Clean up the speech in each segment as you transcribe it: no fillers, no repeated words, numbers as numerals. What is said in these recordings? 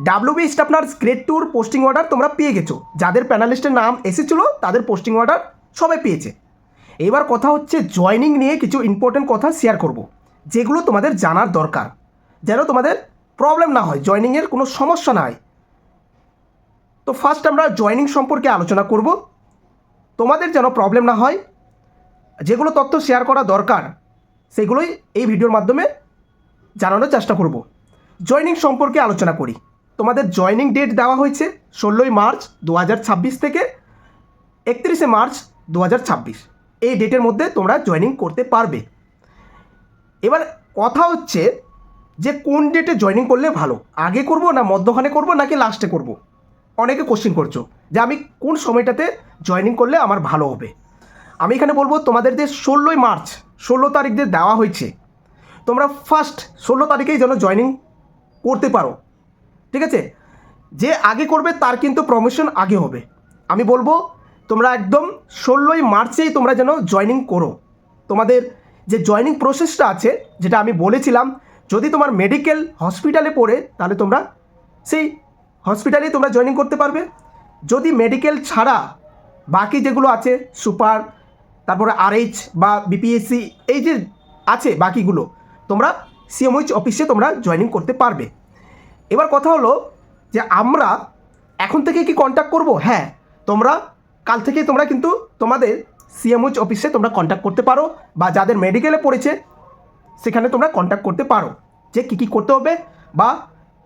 WB staff nurse grade 2 posting order তোমরা পেয়ে গেছো। যাদের প্যানালিস্টের নাম এসেছিলো তাদের পোস্টিং অর্ডার সবাই পেয়েছে। এবার কথা হচ্ছে জয়নিং নিয়ে কিছু ইম্পর্টেন্ট কথা শেয়ার করব, যেগুলো তোমাদের জানার দরকার, যেন তোমাদের প্রবলেম না হয়, জয়নিংয়ের কোনো সমস্যা না হয়। তো ফার্স্ট আমরা জয়নিং সম্পর্কে আলোচনা করব। তোমাদের যেন প্রবলেম না হয়, যেগুলো তথ্য শেয়ার করা দরকার সেগুলোই এই ভিডিওর মাধ্যমে জানানোর চেষ্টা করব। জয়নিং সম্পর্কে আলোচনা করি। তোমাদের জয়নিং ডেট দেওয়া হয়েছে 16ই মার্চ 2026 থেকে 31শে মার্চ 2026। এই ডেটের মধ্যে তোমরা জয়নিং করতে পারবে। এবার কথা হচ্ছে যে কোন ডেটে জয়নিং করলে ভালো, আগে করব না মধ্যখানে করব নাকি লাস্টে করব। অনেকে কোশ্চেন করছো যে আমি কোন সময়টাতে জয়নিং করলে আমার ভালো হবে। আমি এখানে বলবো তোমাদের যে 16ই মার্চ 16 তারিখ যে দেওয়া হয়েছে, তোমরা ফার্স্ট 16 তারিখেই যেন জয়নিং করতে পারো, ঠিক আছে। যে আগে করবে তার কিন্তু প্রমোশন আগে হবে। আমি বলবো তোমরা একদম 16ই মার্চেই তোমরা যেন জয়নিং করো। তোমাদের যে জয়নিং প্রসেসটা আছে, যেটা আমি বলেছিলাম, যদি তোমার মেডিকেল হসপিটালে পড়ে তাহলে তোমরা সেই হসপিটালেই তোমরা জয়নিং করতে পারবে। যদি মেডিকেল ছাড়া বাকি যেগুলো আছে সুপার, তারপরে আরএইচ বা বিপিএসসি, এই যে আছে বাকিগুলো, তোমরা সিএমওইচ অফিসে তোমরা জয়নিং করতে পারবে। এবার কথা হলো যে আমরা এখন থেকে কি কন্ট্যাক্ট করব? হ্যাঁ, তোমরা কাল থেকেই তোমরা কিন্তু তোমাদের সিএমওইচ অফিসে তোমরা কন্ট্যাক্ট করতে পারো, বা যাদের মেডিকেলে পড়েছে সেখানে তোমরা কন্ট্যাক্ট করতে পারো যে কী কী করতে হবে বা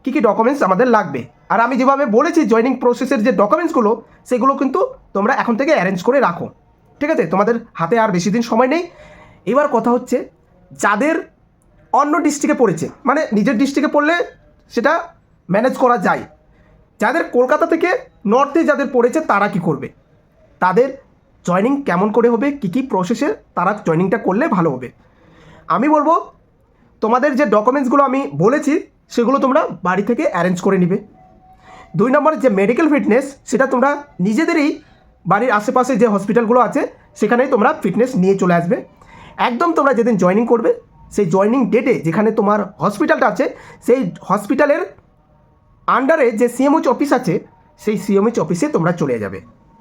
কী কী ডকুমেন্টস আমাদের লাগবে। আর আমি যেভাবে বলেছি জয়নিং প্রসেসের যে ডকুমেন্টসগুলো, সেগুলো কিন্তু তোমরা এখন থেকে অ্যারেঞ্জ করে রাখো, ঠিক আছে। তোমাদের হাতে আর বেশি দিন সময় নেই। এবার কথা হচ্ছে যাদের অন্য ডিস্ট্রিক্টে পড়েছে, মানে নিজের ডিস্ট্রিক্টে পড়লে সেটা ম্যানেজ করা যায়, যাদের কলকাতা থেকে নর্থে যাদের পড়েছে তারা কি করবে, তাদের জয়নিং কেমন করে হবে, কী কী প্রসেসে তারা জয়নিংটা করলে ভালো হবে। আমি বলবো তোমাদের যে ডকুমেন্টসগুলো আমি বলেছি সেগুলো তোমরা বাড়ি থেকে অ্যারেঞ্জ করে নিবে। 2 নম্বর যে মেডিকেল ফিটনেস, সেটা তোমরা নিজেদেরই বাড়ির আশেপাশে যে হসপিটালগুলো আছে সেখানেই তোমরা ফিটনেস নিয়ে চলে আসবে। একদম তোমরা যেদিন জয়নিং করবে সেই জয়নিং ডেটে যেখানে তোমার হসপিটালটা আছে সেই হসপিটালের আন্ডারে যে সিএমওইচ অফিস আছে সেই সিএমওইচ অফিসে তোমরা চলে যাবে,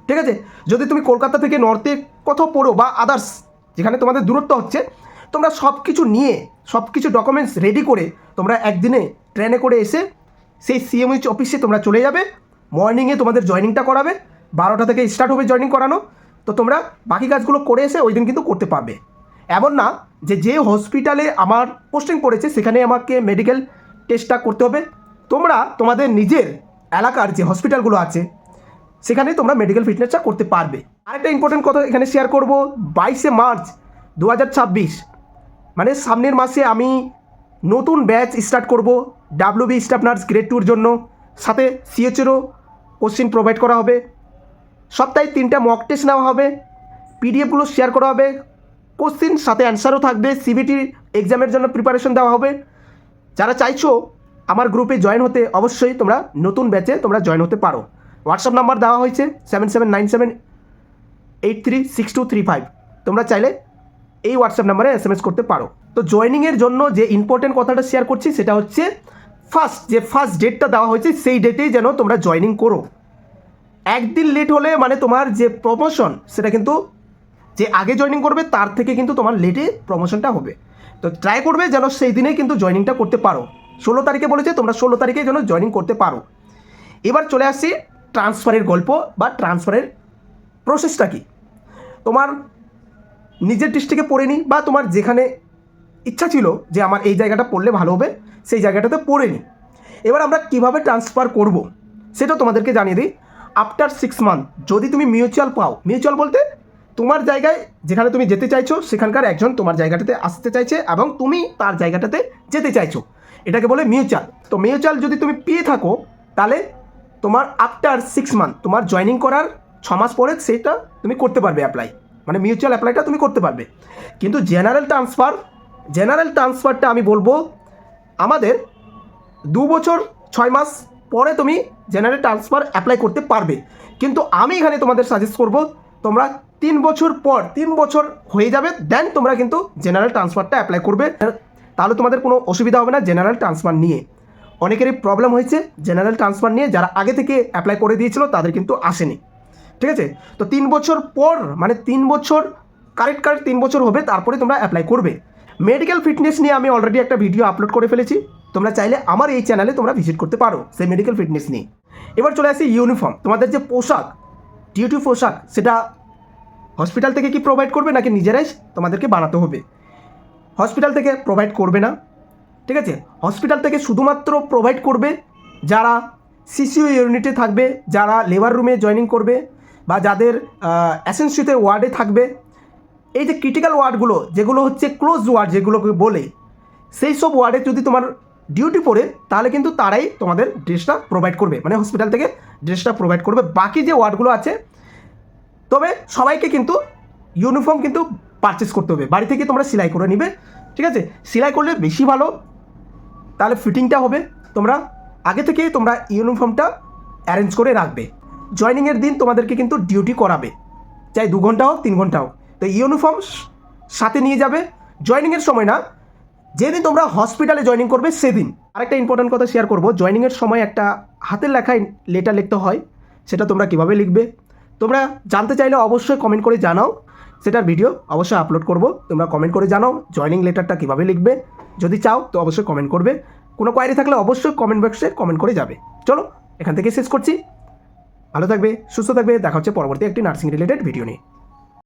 ঠিক আছে। যদি তুমি কলকাতা থেকে নর্থে কোথাও পড়ো বা আদার্স যেখানে তোমাদের দূরত্ব হচ্ছে, তোমরা সব কিছু নিয়ে সব কিছু ডকুমেন্টস রেডি করে তোমরা একদিনে ট্রেনে করে এসে সেই সিএমওইচ অফিসে তোমরা চলে যাবে। মর্নিংয়ে তোমাদের জয়নিংটা করাবে, 12টা থেকে স্টার্ট হবে জয়নিং করানো। তো তোমরা বাকি কাজগুলো করে এসে ওই দিন কিন্তু করতে পারবে। এমন না যে যে হসপিটালে আমার পোস্টিং পড়েছে সেখানে আমাকে মেডিকেল টেস্টটা করতে হবে। তোমরা তোমাদের নিজের এলাকার যে হসপিটালগুলো আছে সেখানেই তোমরা মেডিকেল ফিটনেসটা করতে পারবে। আরেকটা ইম্পর্টেন্ট কথা এখানে শেয়ার করব, 22শে মার্চ 2026 মানে সামনের মাসে আমি নতুন ব্যাচ স্টার্ট করব ডাব্লিউবি স্টাফ নার্স গ্রেড 2-র জন্য। সাথে সিএচেরও কোশ্চেন প্রোভাইড করা হবে, সপ্তাহে 3টা মক টেস্ট নেওয়া হবে, পিডিএফগুলো শেয়ার করা হবে, কোশ্চেন সাথে অ্যান্সারও থাকবে, সিবিটি এক্সামের জন্য প্রিপারেশন দেওয়া হবে। যারা চাইছো আমার গ্রুপে জয়েন হতে, অবশ্যই তোমরা নতুন ব্যাচে তোমরা জয়েন হতে পারো। হোয়াটসঅ্যাপ নাম্বার দেওয়া হয়েছে 7797836235। তোমরা চাইলে এই হোয়াটসঅ্যাপ নাম্বারে SMS করতে পারো। তো জয়েনিংয়ের জন্য যে ইম্পর্টেন্ট কথাটা শেয়ার করছি সেটা হচ্ছে ফার্স্ট ডেটটা দেওয়া হয়েছে সেই ডেটেই যেন তোমরা জয়েনিং করো। একদিন লেট হলে মানে তোমার যে প্রমোশন সেটা কিন্তু যে আগে জয়েনিং করবে তার থেকে কিন্তু তোমার লেটে প্রমোশনটা হবে। তো ট্রাই করবে যেন সেই দিনেই কিন্তু জয়েনিংটা করতে পারো। 16 তারিখে বলেছে, তোমরা 16 তারিখে যেন জয়েনিং করতে পারো। এবার চলে আসছি ট্রান্সফারের গল্প বা ট্রান্সফারের প্রসেসটা কি। তোমার নিজের ডিস্ট্রিক্টে পড়ে নি বা তোমার যেখানে ইচ্ছা ছিল যে আমার এই জায়গাটা পড়লে ভালো হবে সেই জায়গাটাতে পড়ে নি। এবার আমরা কিভাবে ট্রান্সফার করব সেটা তোমাদেরকে জানিয়ে দিই। আফটার 6 মান্থ যদি তুমি মিউচুয়াল পাও, মিউচুয়াল বলতে তোমার জায়গায় যেখানে তুমি যেতে চাইছো সেখানকার একজন তোমার জায়গাটাতে আসতে চাইছে এবং তুমি তার জায়গাটাতে যেতে চাইছো, এটাকে বলে মিউচুয়াল। তো মিউচুয়াল যদি তুমি পেয়ে থাকো তাহলে তোমার আফটার 6 মান্থ তোমার জয়েনিং করার 6 মাস পরে সেটা তুমি করতে পারবে অ্যাপ্লাই, মানে মিউচুয়াল অ্যাপ্লাইটা তুমি করতে পারবে। কিন্তু জেনারেল ট্রান্সফারটা আমি বলবো আমাদের 2 বছর 6 মাস পরে তুমি জেনারেল ট্রান্সফার অ্যাপ্লাই করতে পারবে। কিন্তু আমি এখানে তোমাদের সাজেস্ট করব তোমরা 3 বছর পর, 3 বছর হয়ে যাবে দেন তোমরা কিন্তু জেনারেল ট্রান্সফারটা অ্যাপ্লাই করবে, তাহলে তোমাদের কোনো অসুবিধা হবে না জেনারেল ট্রান্সফার নিয়ে। অনেকেরই প্রবলেম হয়েছে জেনারেল ট্রান্সফার নিয়ে, যারা আগে থেকে অ্যাপ্লাই করে দিয়েছিল তাদের কিন্তু আসেনি। ঠিক আছে, তো 3 বছর পর মানে 3 বছর কারেক্ট 3 বছর হবে তারপরে তোমরা অ্যাপ্লাই করবে। মেডিকেল ফিটনেস নিয়ে আমি অলরেডি একটা ভিডিও আপলোড করে ফেলেছি, তোমরা চাইলে আমার এই চ্যানেলে তোমরা ভিজিট করতে পারো সেই মেডিকেল ফিটনেস নিয়ে। এবার চলে আসি ইউনিফর্ম, তোমাদের যে পোশাক, ডিউটি পোশাক, সেটা হসপিটাল থেকে কি প্রোভাইড করবে নাকি নিজেরাই তোমাদেরকে বানাতে হবে? হসপিটাল থেকে প্রোভাইড করবে না, ঠিক আছে। হসপিটাল থেকে শুধুমাত্র প্রোভাইড করবে যারা সিসিইউ ইউনিটে থাকবে, যারা লেবার রুমে জয়েনিং করবে, বা যাদের অ্যাসেন্সিতে ওয়ার্ডে থাকবে। এই যে ক্রিটিক্যাল ওয়ার্ডগুলো, যেগুলো হচ্ছে ক্লোজ ওয়ার্ড যেগুলোকে বলে, সেই সব ওয়ার্ডে যদি তোমার ডিউটি পড়ে তাহলে কিন্তু তারাই তোমাদের ড্রেসটা প্রোভাইড করবে, মানে হসপিটাল থেকে ড্রেসটা প্রোভাইড করবে। বাকি যে ওয়ার্ডগুলো আছে, তবে সবাইকে কিন্তু ইউনিফর্ম কিন্তু পারচেস করতে হবে, বাড়ি থেকে তোমরা সেলাই করে নিবে, ঠিক আছে। সেলাই করলে বেশি ভালো, তাহলে ফিটিংটা হবে। তোমরা আগে থেকে তোমরা ইউনিফর্মটা অ্যারেঞ্জ করে রাখবে। জয়েনিংয়ের দিন তোমাদেরকে কিন্তু ডিউটি করাবে, চাই 2 ঘন্টা হোক 3 ঘন্টা হোক, তো ইউনিফর্ম সাথে নিয়ে যাবে। জয়েনিংয়ের সময় না, যেদিন তোমরা হসপিটালে জয়েনিং করবে সেদিন। আরেকটা ইম্পর্টেন্ট কথা শেয়ার করবো, জয়েনিংয়ের সময় একটা হাতের লেখায় লেটার লিখতে হয়, সেটা তোমরা কীভাবে লিখবে তোমরা জানতে চাইলে অবশ্যই কমেন্ট করে জানাও, সেটার ভিডিও অবশ্যই আপলোড করব। তোমরা কমেন্ট করে জানাও জয়েনিং লেটারটা কীভাবে লিখবে, যদি চাও তো অবশ্যই কমেন্ট করবে। কোনো কোয়ারি থাকলে অবশ্যই কমেন্ট বক্সে কমেন্ট করে যাবে। চলো এখান থেকে শেষ করছি, ভালো থাকবে, সুস্থ থাকবে, দেখা হচ্ছে পরবর্তী একটি নার্সিং রিলেটেড ভিডিও নিয়ে।